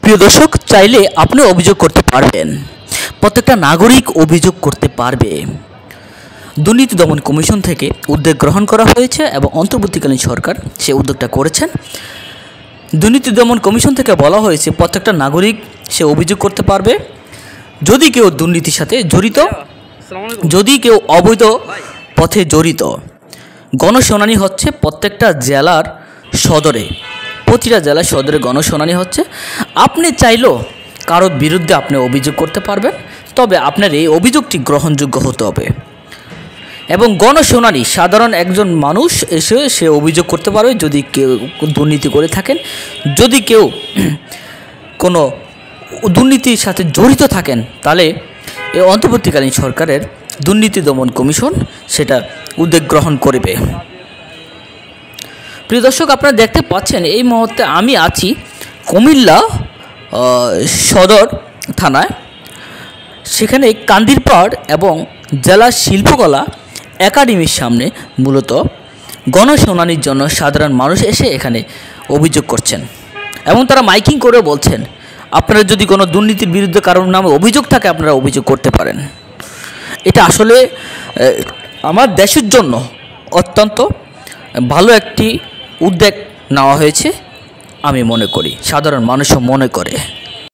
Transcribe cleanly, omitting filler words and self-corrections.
প্রিয় দর্শক, চাইলে আপনি অভিযোগ করতে পারবেন। প্রত্যেকটা নাগরিক অভিযোগ করতে পারবে। দুর্নীতি দমন কমিশন থেকে উদ্যোগ গ্রহণ করা হয়েছে এবং অন্তর্বর্তীকালীন সরকার সে উদ্যোগটা করেছেন। দুর্নীতি দমন কমিশন থেকে বলা হয়েছে প্রত্যেকটা নাগরিক সে অভিযোগ করতে পারবে যদি কেউ দুর্নীতির সাথে জড়িত, যদি কেউ অবৈধ পথে জড়িত। গণশুনানি হচ্ছে প্রত্যেকটা জেলার সদরে, প্রতিটা জেলার সদরে গণশুনানি হচ্ছে। আপনি চাইলেও কারোর বিরুদ্ধে আপনি অভিযোগ করতে পারবেন, তবে আপনার এই অভিযোগটি গ্রহণযোগ্য হতে হবে। এবং গণশুনানি সাধারণ একজন মানুষ এসে সে অভিযোগ করতে পারবে যদি কেউ দুর্নীতি করে থাকেন, যদি কেউ কোনো দুর্নীতির সাথে জড়িত থাকেন, তাহলে এই অন্তর্বর্তীকালীন সরকারের দুর্নীতি দমন কমিশন সেটা উদ্যোগ গ্রহণ করবে। প্রিয় দর্শক, আপনারা দেখতে পাচ্ছেন এই মুহূর্তে আমি আছি কুমিল্লা সদর থানায়। সেখানে কান্দিরপাড় এবং জেলা শিল্পকলা একাডেমির সামনে মূলত গণশুনানির জন্য সাধারণ মানুষ এসে এখানে অভিযোগ করছেন এবং তারা মাইকিং করে বলছেন আপনারা যদি কোনো দুর্নীতির বিরুদ্ধে কারোর নামে অভিযোগ থাকে আপনারা অভিযোগ করতে পারেন। এটা আসলে আমার দেশের জন্য অত্যন্ত ভালো একটি উদ্যোগ নেওয়া হয়েছে আমি মনে করি, সাধারণ মানুষও মনে করে।